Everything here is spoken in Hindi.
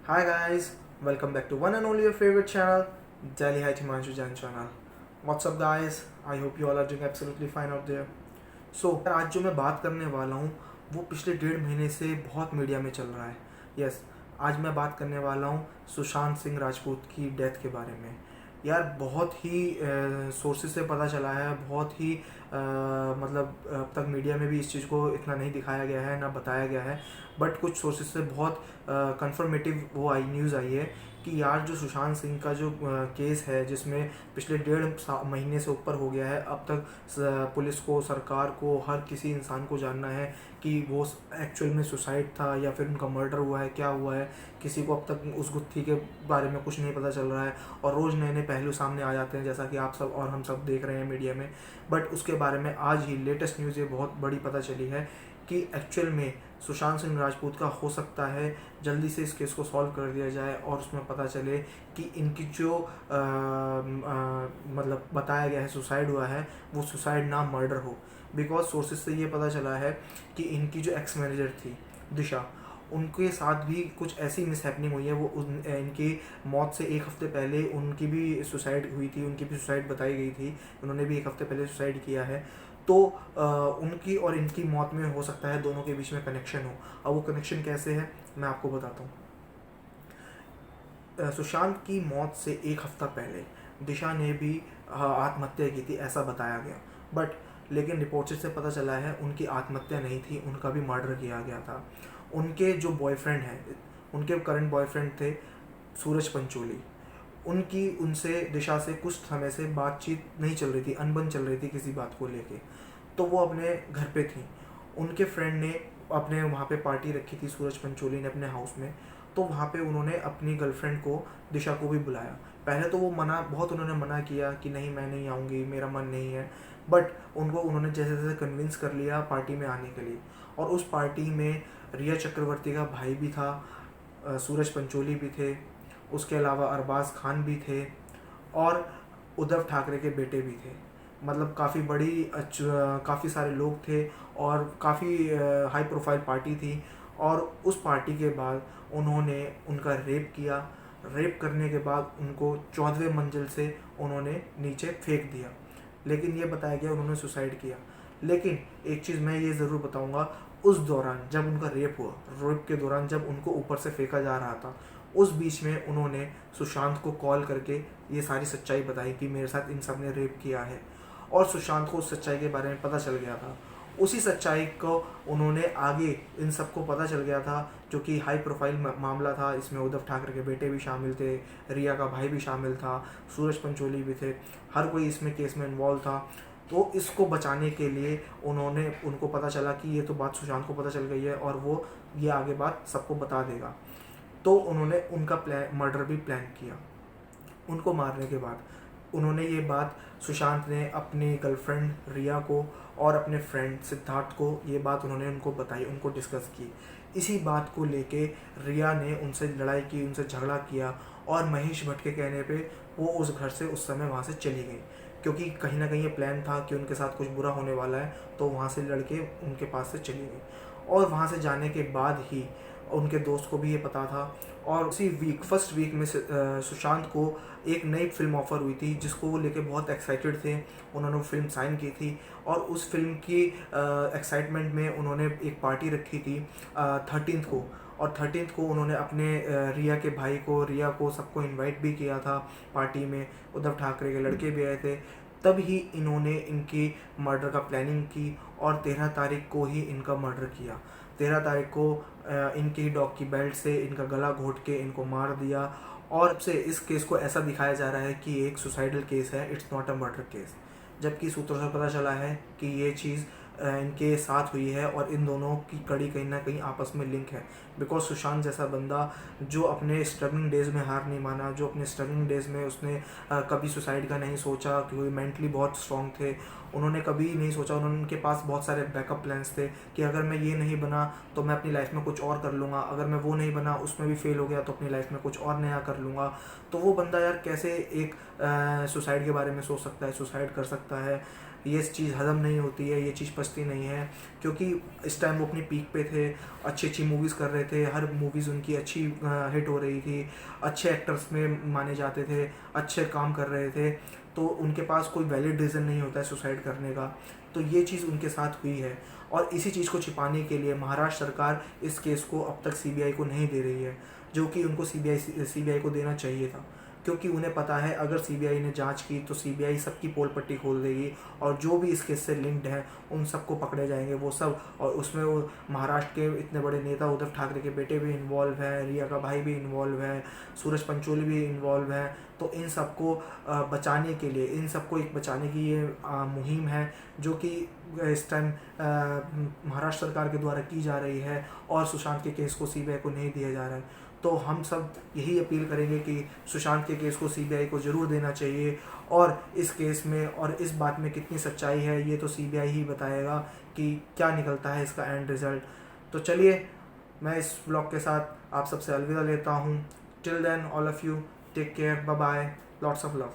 Hi guys, welcome back to one and only your favorite channel, Delhi High Himanshu Jain channel. What's up guys? I hope you all are doing absolutely fine out there. आज जो मैं बात करने वाला हूँ वो पिछले 1.5 महीने से बहुत मीडिया में चल रहा है. यस, आज मैं बात करने वाला हूँ सुशांत सिंह राजपूत की डेथ के बारे में. यार बहुत ही सोर्सेज से पता चला है, बहुत ही मतलब अब तक मीडिया में भी इस चीज़ को इतना नहीं दिखाया गया है ना बताया गया है. बट कुछ सोर्सेज से बहुत कंफर्मेटिव न्यूज़ आई है कि यार जो सुशांत सिंह का जो केस है जिसमें पिछले 1.5 महीने से ऊपर हो गया है, अब तक पुलिस को, सरकार को, हर किसी इंसान को जानना है कि वो एक्चुअल में सुसाइड था या फिर उनका मर्डर हुआ है, क्या हुआ है. किसी को अब तक उस गुत्थी के बारे में कुछ नहीं पता चल रहा है और रोज़ नए नए पहलू सामने आ जाते हैं, जैसा कि आप सब और हम सब देख रहे हैं मीडिया में. बट उसके बारे में आज ही लेटेस्ट न्यूज़ ये बहुत बड़ी पता चली है कि एक्चुअल में सुशांत सिंह राजपूत का हो सकता है जल्दी से इस केस को सॉल्व कर दिया जाए और उसमें पता चले कि इनकी जो मतलब बताया गया है सुसाइड हुआ है वो सुसाइड ना मर्डर हो. बिकॉज सोर्सेज से ये पता चला है कि इनकी जो एक्स मैनेजर थी दिशा, उनके साथ भी कुछ ऐसी मिसहैपनिंग हुई है. वो इनकी मौत से एक हफ्ते पहले उनकी भी सुसाइड हुई थी, उनकी भी सुसाइड बताई गई थी, उन्होंने भी एक हफ्ते पहले सुसाइड किया है. तो उनकी और इनकी मौत में हो सकता है दोनों के बीच में कनेक्शन हो. अब वो कनेक्शन कैसे है मैं आपको बताता हूँ. सुशांत की मौत से एक हफ्ता पहले दिशा ने भी आत्महत्या की थी, ऐसा बताया गया. बट लेकिन रिपोर्ट से पता चला है उनकी आत्महत्या नहीं थी, उनका भी मर्डर किया गया था. उनके जो बॉयफ्रेंड हैं, उनके करंट बॉयफ्रेंड थे सूरज पंचोली, उनकी उनसे दिशा से कुछ समय से बातचीत नहीं चल रही थी, अनबन चल रही थी किसी बात को लेके. तो वो अपने घर पे थी. उनके फ्रेंड ने अपने वहाँ पे पार्टी रखी थी सूरज पंचोली ने अपने हाउस में. तो वहाँ पे उन्होंने अपनी गर्लफ्रेंड को, दिशा को भी बुलाया. पहले तो वो उन्होंने मना किया कि नहीं मैं नहीं आऊँगी, मेरा मन नहीं है. बट उन्होंने जैसे जैसे कन्विंस कर लिया पार्टी में आने के लिए. और उस पार्टी में रिया चक्रवर्ती का भाई भी था, सूरज पंचोली भी थे, उसके अलावा अरबाज खान भी थे और उद्धव ठाकरे के बेटे भी थे. मतलब काफ़ी सारे लोग थे और काफ़ी हाई प्रोफाइल पार्टी थी. और उस पार्टी के बाद उन्होंने उनका रेप किया. रेप करने के बाद उनको 14वें मंजिल से उन्होंने नीचे फेंक दिया. लेकिन ये बताया गया उन्होंने सुसाइड किया. लेकिन एक चीज़ मैं ये ज़रूर बताऊंगा, उस दौरान जब उनका रेप हुआ, रेप के दौरान जब उनको ऊपर से फेंका जा रहा था, उस बीच में उन्होंने सुशांत को कॉल करके ये सारी सच्चाई बताई कि मेरे साथ इन सब ने रेप किया है. और सुशांत को उस सच्चाई के बारे में पता चल गया था. उसी सच्चाई को उन्होंने आगे इन सबको पता चल गया था, जो कि हाई प्रोफाइल मामला था. इसमें उद्धव ठाकरे के बेटे भी शामिल थे, रिया का भाई भी शामिल था, सूरज पंचोली भी थे, हर कोई इसमें केस में इन्वॉल्व था. तो इसको बचाने के लिए उनको पता चला कि ये तो बात सुशांत को पता चल गई है और वो ये आगे बात सबको बता देगा. तो उन्होंने उनका मर्डर भी प्लान किया. उनको मारने के बाद उन्होंने ये बात, सुशांत ने अपनी गर्लफ्रेंड रिया को और अपने फ्रेंड सिद्धार्थ को ये बात उन्होंने उनको बताई, उनको डिस्कस की. इसी बात को लेके रिया ने उनसे लड़ाई की, उनसे झगड़ा किया और महेश भट्ट के कहने पे वो उस घर से उस समय वहाँ से चली गई. क्योंकि कहीं ना कहीं ये प्लान था कि उनके साथ कुछ बुरा होने वाला है, तो वहाँ से लड़के उनके पास से चली गई. और वहाँ से जाने के बाद ही उनके दोस्त को भी ये पता था. और उसी फर्स्ट वीक में सुशांत को एक नई फिल्म ऑफर हुई थी जिसको वो लेके बहुत एक्साइटेड थे. उन्होंने वो फिल्म साइन की थी और उस फिल्म की एक्साइटमेंट में उन्होंने एक पार्टी रखी थी 13th को. और 13th को उन्होंने अपने रिया के भाई को, रिया को, सबको इनवाइट भी किया था पार्टी में. उद्धव ठाकरे के लड़के भी आए थे. तब ही इन्होंने इनकी मर्डर का प्लानिंग की और 13 तारीख को ही इनका मर्डर किया. 13 तारीख को इनकी डॉग की बेल्ट से इनका गला घोट के इनको मार दिया. और अब से इस केस को ऐसा दिखाया जा रहा है कि एक सुसाइडल केस है, it's not a murder case. जबकि सूत्रों से पता चला है कि ये चीज़ इनके साथ हुई है और इन दोनों की कड़ी कहीं ना कहीं आपस में लिंक है. बिकॉज सुशांत जैसा बंदा जो अपने स्ट्रगलिंग डेज़ में हार नहीं माना, जो अपने स्ट्रगलिंग डेज़ में उसने कभी सुसाइड का नहीं सोचा, क्योंकि मेंटली बहुत स्ट्रॉन्ग थे. उन्होंने कभी नहीं सोचा, उनके पास बहुत सारे बैकअप प्लान्स थे कि अगर मैं ये नहीं बना तो मैं अपनी लाइफ में कुछ और कर लूँगा, अगर मैं वो नहीं बना उसमें भी फेल हो गया तो अपनी लाइफ में कुछ और नया कर लूँगा. तो वो बंदा यार कैसे एक सुसाइड के बारे में सोच सकता है, सुसाइड कर सकता है. ये चीज़ हज़म नहीं होती है, ये चीज़ पचती नहीं है, क्योंकि इस टाइम वो अपनी पीक पे थे, अच्छी अच्छी मूवीज़ कर रहे थे, हर मूवीज़ उनकी अच्छी हिट हो रही थी, अच्छे एक्टर्स में माने जाते थे, अच्छे काम कर रहे थे, तो उनके पास कोई वैलिड रीज़न नहीं होता है सुसाइड करने का। तो ये चीज़ उनके साथ हुई है, और इसी चीज़ को छिपाने के लिए महाराष्ट्र सरकार इस केस को अब तक सीबीआई को नहीं दे रही है, जो कि उनको सीबीआई को देना चाहिए था, क्योंकि उन्हें पता है अगर सीबीआई ने जांच की तो सीबीआई सबकी पोल पट्टी खोल देगी, और जो भी इस केस से लिंक्ड हैं उन सबको पकड़े जाएंगे वो सब। और उसमें वो महाराष्ट्र के इतने बड़े नेता उद्धव ठाकरे के बेटे भी इन्वॉल्व हैं, रिया का भाई भी इन्वॉल्व है, सूरज पंचोली भी इन्वॉल्व हैं। तो इन सबको बचाने के लिए, इन सबको एक बचाने की ये मुहिम है, जो कि इस टाइम महाराष्ट्र सरकार के द्वारा की जा रही है, और सुशांत के केस को सीबीआई को नहीं दिया जा रहा है। तो हम सब यही अपील करेंगे कि सुशांत के केस को सीबीआई को ज़रूर देना चाहिए, और इस केस में और इस बात में कितनी सच्चाई है ये तो सीबीआई ही बताएगा कि क्या निकलता है इसका एंड रिज़ल्ट। तो चलिए, मैं इस ब्लॉग के साथ आप सबसे अलविदा लेता हूँ। Till then all of you take care, bye bye, lots of love.